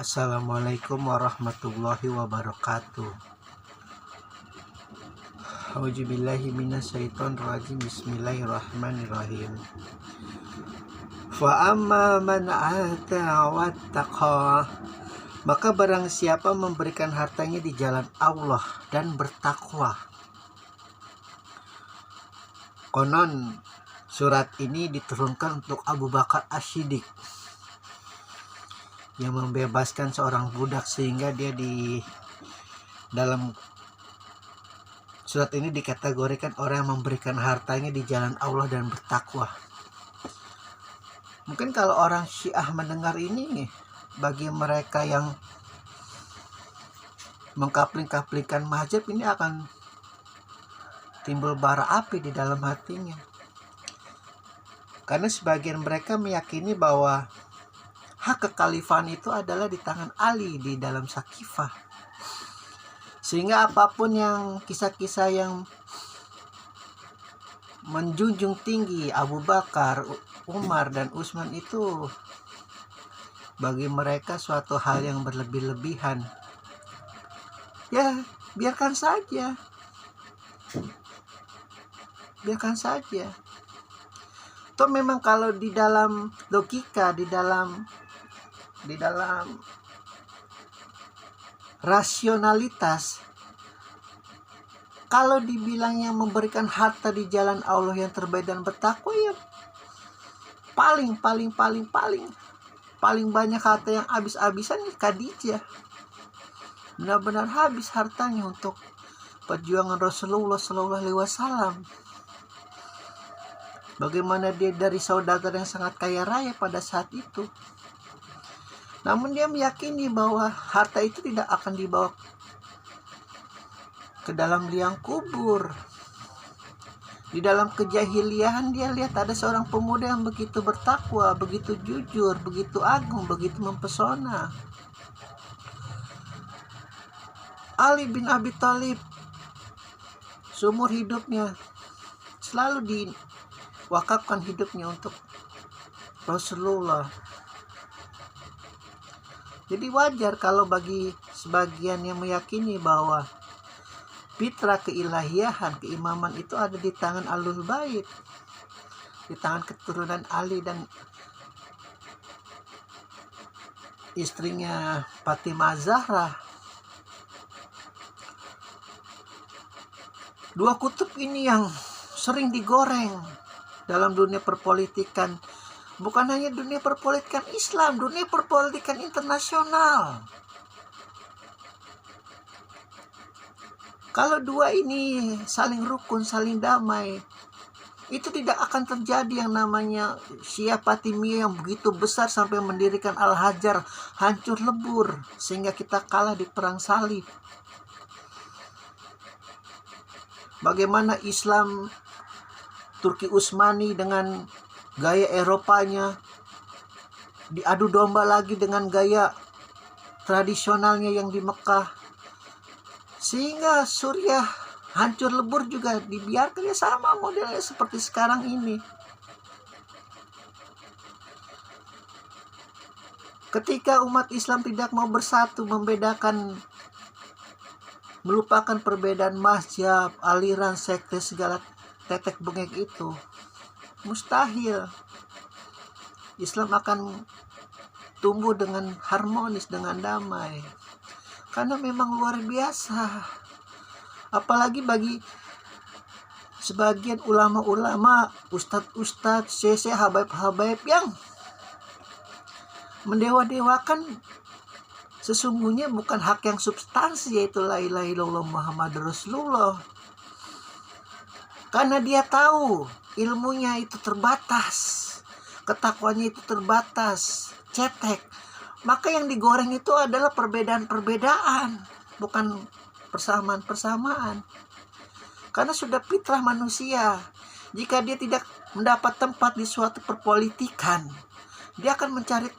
Assalamualaikum warahmatullahi wabarakatuh. Auzubillahi minasyaitonirrajim. Bismillahirrahmanirrahim. Fa amma man ata wattaqa, maka barang siapa memberikan hartanya di jalan Allah dan bertakwa. Konon surat ini diturunkan untuk Abu Bakar As-Siddiq yang membebaskan seorang budak, sehingga dia di dalam surat ini dikategorikan orang yang memberikan hartanya di jalan Allah dan bertakwa. Mungkin kalau orang Syiah mendengar ini, bagi mereka yang mengkapling-kaplingkan mazhab ini akan timbul bara api di dalam hatinya. Karena sebagian mereka meyakini bahwa hak kekhalifahan itu adalah di tangan Ali di dalam Sakifah. Sehingga apapun yang kisah-kisah yang menjunjung tinggi Abu Bakar, Umar, dan Utsman itu bagi mereka suatu hal yang berlebih-lebihan. Ya, biarkan saja. Biarkan saja. Toh memang kalau di dalam logika, di dalam rasionalitas, kalau dibilang yang memberikan harta di jalan Allah yang terbaik dan bertakwa, ya paling banyak harta yang habis-habisan ya Khadijah. Benar-benar habis hartanya untuk perjuangan Rasulullah SAW. Bagaimana dia dari saudagar yang sangat kaya raya pada saat itu. Namun dia meyakini bahwa harta itu tidak akan dibawa ke dalam liang kubur. Di dalam kejahiliahan dia lihat ada seorang pemuda yang begitu bertakwa, begitu jujur, begitu agung, begitu mempesona. Ali bin Abi Thalib seumur hidupnya selalu diwakafkan hidupnya untuk Rasulullah. Jadi wajar kalau bagi sebagian yang meyakini bahwa fitrah keilahiyahan, keimaman itu ada di tangan Ahlul Bait, di tangan keturunan Ali dan istrinya Fatimah Zahra. Dua kutub ini yang sering digoreng dalam dunia perpolitikan. Bukan hanya dunia perpolitikan Islam, dunia perpolitikan internasional. Kalau dua ini saling rukun, saling damai, itu tidak akan terjadi yang namanya Syiah Fatimiyah yang begitu besar sampai mendirikan Al-Hajar hancur lebur sehingga kita kalah di perang salib. Bagaimana Islam Turki Utsmani dengan gaya Eropanya diadu domba lagi dengan gaya tradisionalnya yang di Mekah, sehingga Suriah hancur lebur juga dibiarkan ya sama modelnya seperti sekarang ini. Ketika umat Islam tidak mau bersatu, melupakan perbedaan mazhab, aliran, sekte, segala tetek bengek itu, mustahil Islam akan tumbuh dengan harmonis, dengan damai. Karena memang luar biasa. Apalagi bagi sebagian ulama-ulama, ustadz-ustadz, syekh-syekh, habaib-habaib yang mendewa-dewakan sesungguhnya bukan hak yang substansi, yaitu la ilaha illallah Muhammadur Rasulullah. Karena dia tahu ilmunya itu terbatas, ketakwanya itu terbatas, cetek. Maka yang digoreng itu adalah perbedaan-perbedaan, bukan persamaan-persamaan. Karena sudah fitrah manusia, jika dia tidak mendapat tempat di suatu perpolitikan, dia akan mencari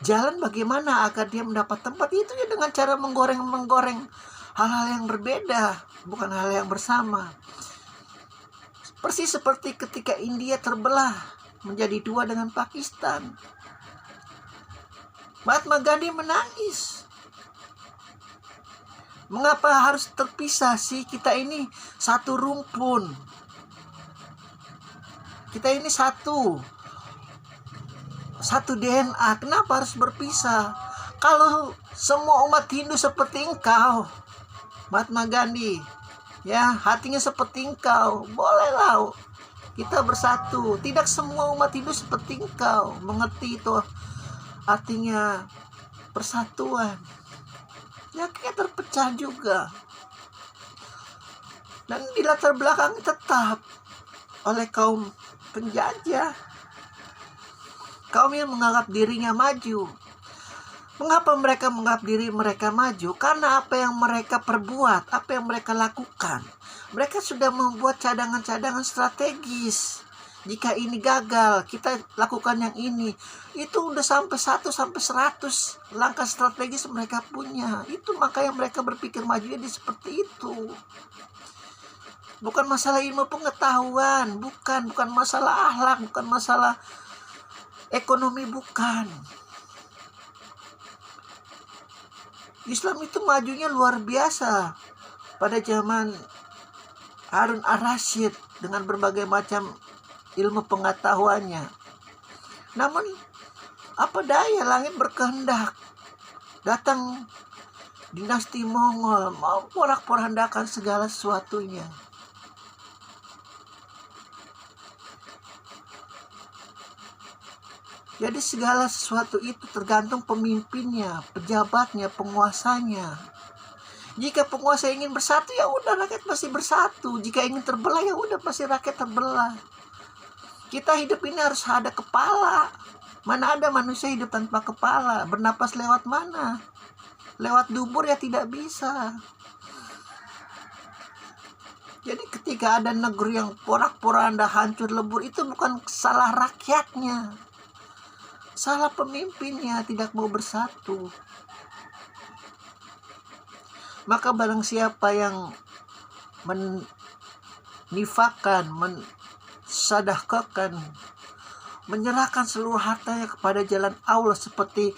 jalan bagaimana agar dia mendapat tempat itu ya dengan cara menggoreng hal-hal yang berbeda, bukan hal yang bersama. Persis seperti ketika India terbelah menjadi dua dengan Pakistan. Mahatma Gandhi menangis. Mengapa harus terpisah sih? Kita ini satu rumpun. Kita ini satu DNA. Kenapa harus berpisah? Kalau semua umat Hindu seperti engkau, Mahatma Gandhi, ya, hatinya seperti engkau, bolehlah kita bersatu. Tidak semua umat Hindu seperti engkau mengerti itu artinya persatuan. Ya, kita terpecah juga. Dan di latar belakang tetap oleh kaum penjajah, kaum yang menganggap dirinya maju. Mengapa mereka menganggap diri mereka maju? Karena apa yang mereka perbuat, apa yang mereka lakukan. Mereka sudah membuat cadangan-cadangan strategis. Jika ini gagal, kita lakukan yang ini. Itu udah sampai 1 sampai 100 langkah strategis mereka punya. Itu makanya mereka berpikir maju jadi seperti itu. Bukan masalah ilmu pengetahuan, bukan masalah akhlak, bukan masalah ekonomi, bukan. Islam itu majunya luar biasa pada zaman Harun ar-Rasyid dengan berbagai macam ilmu pengetahuannya. Namun apa daya, langit berkehendak. Datang dinasti Mongol mau porak-porandakan segala sesuatunya. Jadi segala sesuatu itu tergantung pemimpinnya, pejabatnya, penguasanya. Jika penguasa ingin bersatu, ya udah rakyat pasti bersatu. Jika ingin terbelah, ya udah pasti rakyat terbelah. Kita hidup ini harus ada kepala. Mana ada manusia hidup tanpa kepala? Bernapas lewat mana? Lewat dubur ya tidak bisa. Jadi ketika ada negeri yang porak-poranda, hancur lebur, itu bukan salah rakyatnya. Salah pemimpinnya, tidak mau bersatu. Maka barang siapa yang menifakan, mensadaqahkan, menyerahkan seluruh hartanya kepada jalan Allah, seperti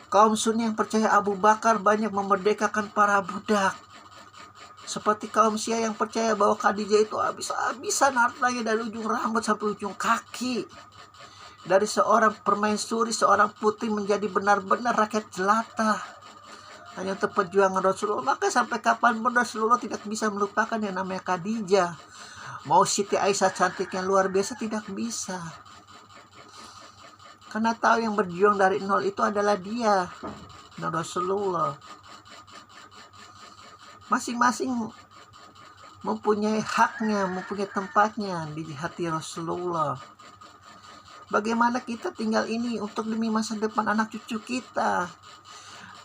kaum Sunni yang percaya Abu Bakar banyak memerdekakan para budak, seperti kaum Syiah yang percaya bahwa Khadijah itu habis-habisan hartanya dari ujung rambut sampai ujung kaki. Dari seorang permaisuri, seorang putri menjadi benar-benar rakyat jelata hanya untuk perjuangan Rasulullah. Maka sampai kapanpun Rasulullah tidak bisa melupakan yang namanya Khadijah. Mau Siti Aisyah cantik yang luar biasa, tidak bisa. Karena tahu yang berjuang dari nol itu adalah dia dan Rasulullah. Masing-masing mempunyai haknya, mempunyai tempatnya di hati Rasulullah. Bagaimana kita tinggal ini untuk demi masa depan anak cucu kita.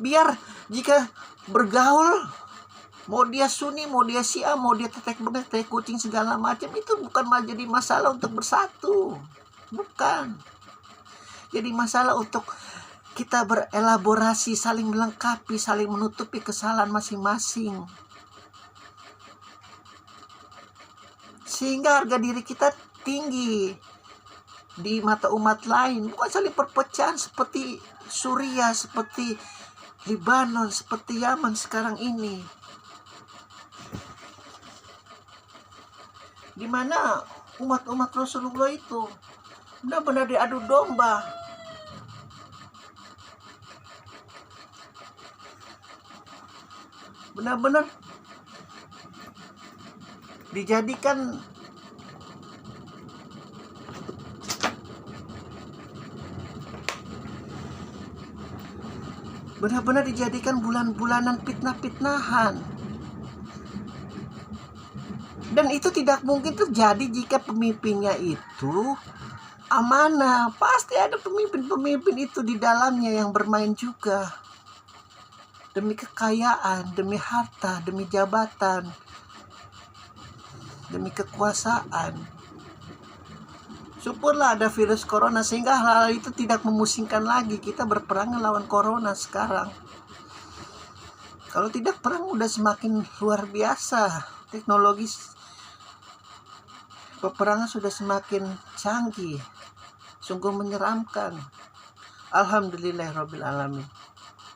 Biar jika bergaul, mau dia Sunni, mau dia Syiah, mau dia tetek bengek, tetek kucing, segala macam, itu bukan jadi masalah untuk bersatu. Bukan. Jadi masalah untuk kita berelaborasi, saling melengkapi, saling menutupi kesalahan masing-masing. Sehingga harga diri kita tinggi di mata umat lain. Bukan saling perpecahan seperti Suriah, seperti Lebanon, seperti Yaman sekarang ini, di mana umat-umat Rasulullah itu benar-benar diadu domba. Benar-benar dijadikan bulan-bulanan fitnah-fitnahan. Dan itu tidak mungkin terjadi jika pemimpinnya itu amanah. Pasti ada pemimpin-pemimpin itu di dalamnya yang bermain juga. Demi kekayaan, demi harta, demi jabatan, demi kekuasaan. Syukurlah ada virus corona sehingga hal itu tidak memusingkan lagi. Kita berperang melawan corona sekarang. Kalau tidak, perang udah semakin luar biasa. Teknologi peperangan sudah semakin canggih. Sungguh menyeramkan. Alhamdulillahirabbil alamin.